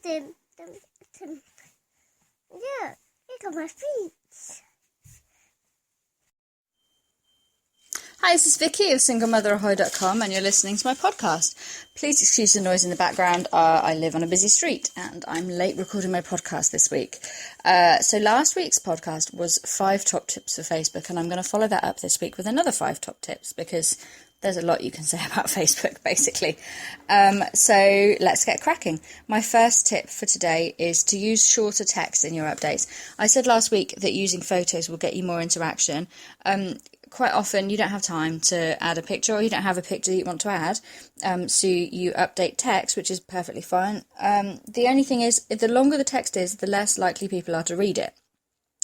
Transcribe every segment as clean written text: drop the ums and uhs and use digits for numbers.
Yeah, look at my feet. Hi, this is Vicky of SingleMotherAhoy.com and you're listening to my podcast. Please excuse the noise in the background. I live on a busy street and I'm late recording my podcast this week. So last week's podcast was 5 top tips for Facebook, and I'm going to follow that up this week with another 5 top tips because there's a lot you can say about Facebook, basically. So let's get cracking. My first tip for today is to use shorter text in your updates. I said last week that using photos will get you more interaction. Quite often you don't have time to add a picture, or you don't have a picture that you want to add, so you update text, which is perfectly fine. The only thing is, the longer the text is, the less likely people are to read it.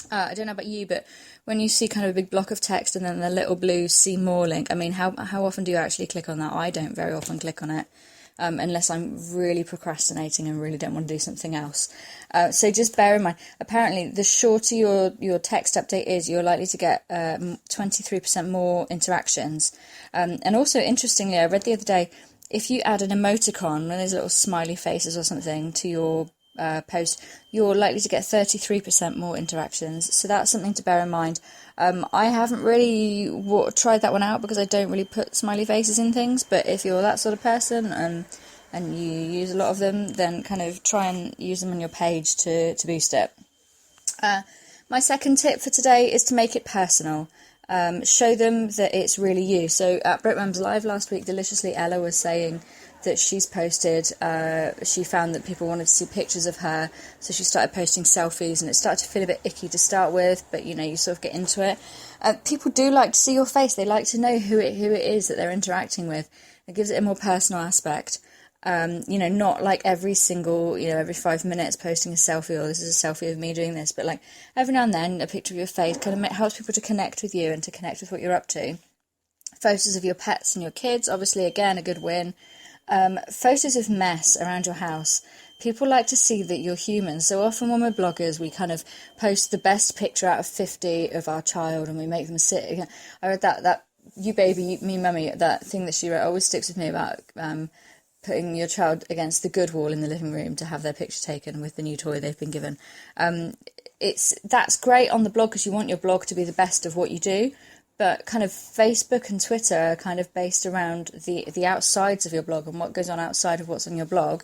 I don't know about you, but when you see kind of a big block of text and then the little blue see more link, I mean, how often do you actually click on that? I don't very often click on it. Unless I'm really procrastinating and really don't want to do something else. So just bear in mind, apparently the shorter your text update is, you're likely to get 23% more interactions. And also, interestingly, I read the other day, if you add an emoticon, one of those little smiley faces or something, to your post, you're likely to get 33% more interactions. So that's something to bear in mind. I haven't really tried that one out because I don't really put smiley faces in things, but if you're that sort of person and you use a lot of them, then kind of try and use them on your page to boost it. My second tip for today is to make it personal. Show them that it's really you. So at Britmam's Live last week, Deliciously Ella was saying that she's posted, she found that people wanted to see pictures of her, so she started posting selfies, and it started to feel a bit icky to start with, but you sort of get into it. People do like to see your face. They like to know who it is that they're interacting with. It gives it a more personal aspect. Not like every 5 minutes posting a selfie, or this is a selfie of me doing this, but like every now and then a picture of your face kind of helps people to connect with you and to connect with what you're up to. Photos of your pets and your kids, obviously, again, a good win. Photos of mess around your house. People like to see that you're human. So often when we're bloggers, we kind of post the best picture out of 50 of our child and we make them sit. I read that you baby, me mummy, that thing that she wrote always sticks with me about putting your child against the good wall in the living room to have their picture taken with the new toy they've been given. That's great on the blog because you want your blog to be the best of what you do. But kind of Facebook and Twitter are kind of based around the outsides of your blog and what goes on outside of what's on your blog.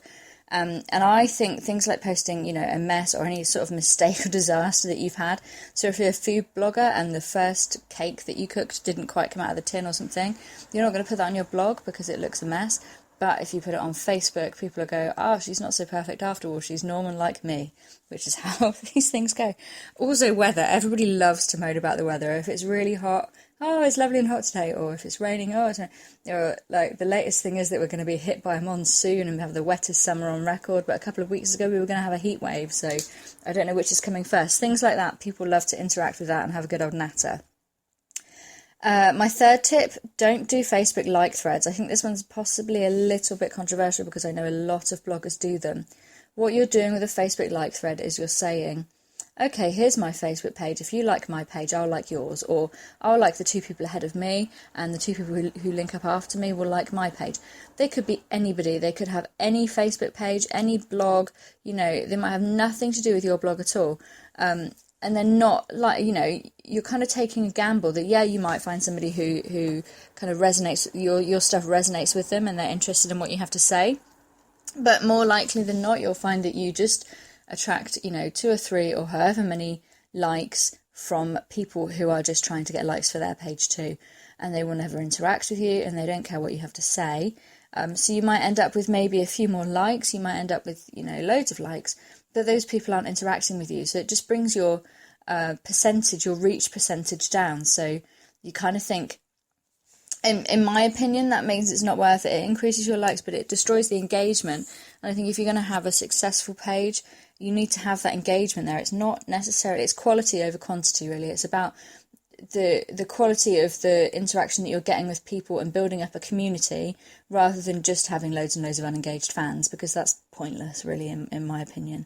And I think things like posting, a mess or any sort of mistake or disaster that you've had. So if you're a food blogger and the first cake that you cooked didn't quite come out of the tin or something, you're not going to put that on your blog because it looks a mess. But if you put it on Facebook, people will go, oh, she's not so perfect after all. She's normal like me, which is how these things go. Also, weather. Everybody loves to moan about the weather. If it's really hot, oh, it's lovely and hot today. Or if it's raining, oh, like the latest thing is that we're going to be hit by a monsoon and have the wettest summer on record. But a couple of weeks ago, we were going to have a heat wave. So I don't know which is coming first. Things like that. People love to interact with that and have a good old natter. My third tip, don't do Facebook like threads. I think this one's possibly a little bit controversial because I know a lot of bloggers do them. What you're doing with a Facebook like thread is you're saying, okay, here's my Facebook page. If you like my page, I'll like yours. Or I'll like the 2 people ahead of me, and the 2 people who link up after me will like my page. They could be anybody. They could have any Facebook page, any blog. They might have nothing to do with your blog at all. And they're not like, you're kind of taking a gamble that, yeah, you might find somebody who kind of resonates, your stuff resonates with them and they're interested in what you have to say. But more likely than not, you'll find that you just attract, 2 or 3 or however many likes from people who are just trying to get likes for their page too. And they will never interact with you and they don't care what you have to say. So you might end up with maybe a few more likes. You might end up with, loads of likes. But those people aren't interacting with you. So it just brings your your reach percentage down. So you kind of think, in my opinion, that means it's not worth it. It increases your likes, but it destroys the engagement. And I think if you're going to have a successful page, you need to have that engagement there. It's not necessarily, it's quality over quantity, really. It's about the quality of the interaction that you're getting with people and building up a community rather than just having loads and loads of unengaged fans, because that's pointless, really, in my opinion.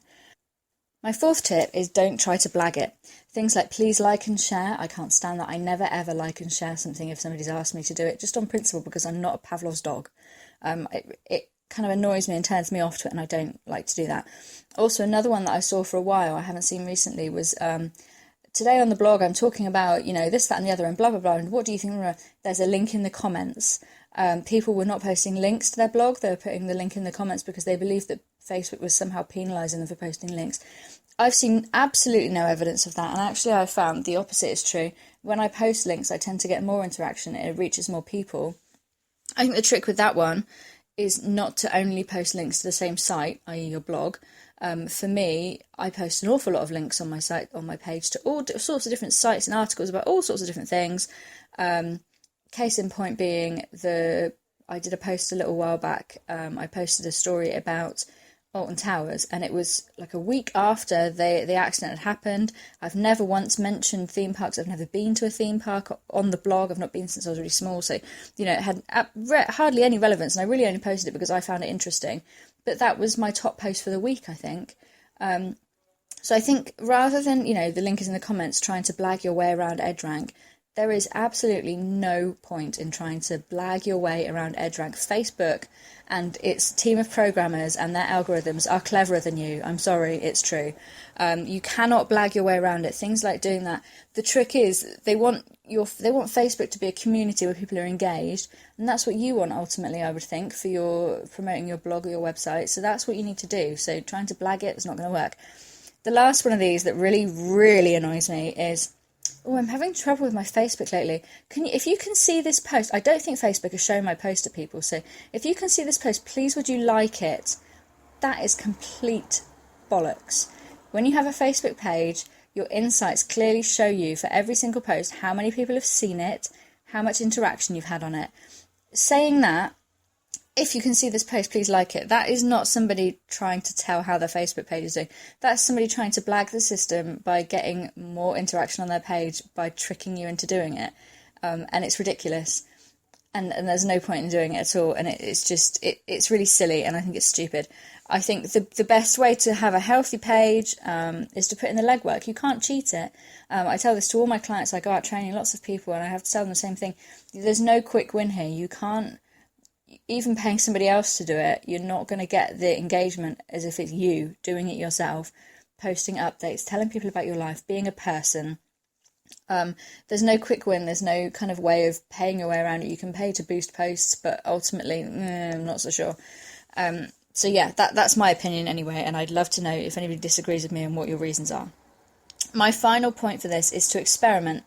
My fourth tip is don't try to blag it. Things like please like and share. I can't stand that. I never ever like and share something if somebody's asked me to do it, just on principle, because I'm not a Pavlov's dog. It kind of annoys me and turns me off to it, and I don't like to do that. Also, another one that I saw for a while, I haven't seen recently, was today on the blog I'm talking about, this, that and the other and blah, blah, blah, and what do you think? There's a link in the comments. People were not posting links to their blog, they were putting the link in the comments because they believed that Facebook was somehow penalising them for posting links. I've seen absolutely no evidence of that, and actually I found the opposite is true. When I post links, I tend to get more interaction, it reaches more people. I think the trick with that one is not to only post links to the same site, i.e. your blog. For me, I post an awful lot of links on my site, on my page, to all sorts of different sites and articles about all sorts of different things. Case in point being, I did a post a little while back. I posted a story about Alton Towers, and it was like a week after the accident had happened. I've never once mentioned theme parks. I've never been to a theme park on the blog. I've not been since I was really small, so it had hardly any relevance, and I really only posted it because I found it interesting. But that was my top post for the week, I think. So I think rather than, the link is in the comments, trying to blag your way around EdRank, there is absolutely no point in trying to blag your way around EdRank. Facebook and its team of programmers and their algorithms are cleverer than you. I'm sorry, it's true. You cannot blag your way around it. Things like doing that. The trick is they want Facebook to be a community where people are engaged, and that's what you want ultimately, I would think, for your promoting your blog or your website. So that's what you need to do. So trying to blag it is not going to work. The last one of these that really, really annoys me is, I'm having trouble with my Facebook lately. If you can see this post, I don't think Facebook has shown my post to people, so if you can see this post, please would you like it? That is complete bollocks. When you have a Facebook page, your insights clearly show you for every single post how many people have seen it, how much interaction you've had on it. Saying that, if you can see this post, please like it. That is not somebody trying to tell how their Facebook page is doing. That's somebody trying to blag the system by getting more interaction on their page by tricking you into doing it. And it's ridiculous. And there's no point in doing it at all. And it's really silly, and I think it's stupid. I think the best way to have a healthy page is to put in the legwork. You can't cheat it. I tell this to all my clients. I go out training lots of people, and I have to tell them the same thing. There's no quick win here. You can't. Even paying somebody else to do it, you're not going to get the engagement as if it's you doing it yourself, posting updates, telling people about your life, being a person. There's no quick win. There's no kind of way of paying your way around it. You can pay to boost posts, but ultimately, I'm not so sure. So yeah, that's my opinion anyway, and I'd love to know if anybody disagrees with me and what your reasons are. My final point for this is to experiment.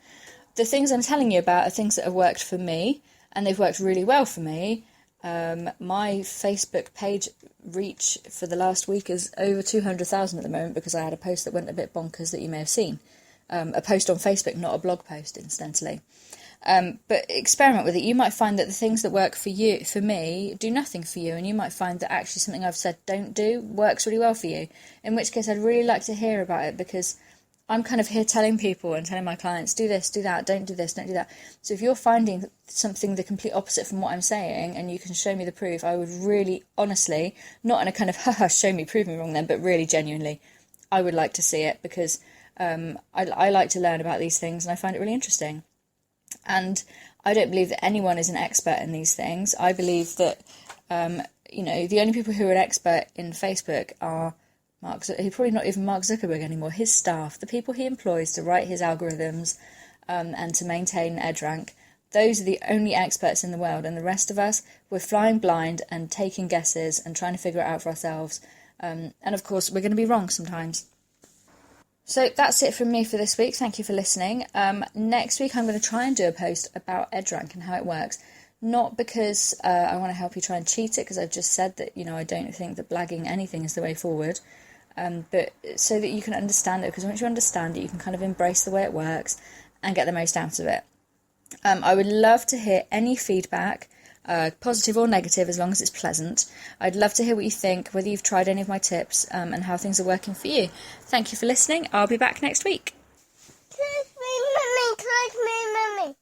The things I'm telling you about are things that have worked for me, and they've worked really well for me. My Facebook page reach for the last week is over 200,000 at the moment because I had a post that went a bit bonkers that you may have seen. A post on Facebook, not a blog post, incidentally. But experiment with it. You might find that the things that work for me, do nothing for you, and you might find that actually something I've said don't do works really well for you. In which case, I'd really like to hear about it, because I'm kind of here telling people and telling my clients, do this, do that, don't do this, don't do that. So if you're finding something the complete opposite from what I'm saying, and you can show me the proof, I would really, honestly, not in a kind of, haha, show me, prove me wrong then, but really genuinely, I would like to see it, because I like to learn about these things, and I find it really interesting. And I don't believe that anyone is an expert in these things. I believe that, the only people who are an expert in Facebook are he's probably not even Mark Zuckerberg anymore, his staff, the people he employs to write his algorithms and to maintain EdRank. Those are the only experts in the world, and the rest of us, we're flying blind and taking guesses and trying to figure it out for ourselves. And of course, we're going to be wrong sometimes. So that's it from me for this week. Thank you for listening. Next week, I'm going to try and do a post about EdRank and how it works. Not because I want to help you try and cheat it, because I've just said that, I don't think that blagging anything is the way forward. But so that you can understand it, because once you understand it, you can kind of embrace the way it works and get the most out of it. I would love to hear any feedback, positive or negative, as long as it's pleasant. I'd love to hear what you think, whether you've tried any of my tips, and how things are working for you. Thank you for listening. I'll be back next week. Click me, mummy. Click me, mummy.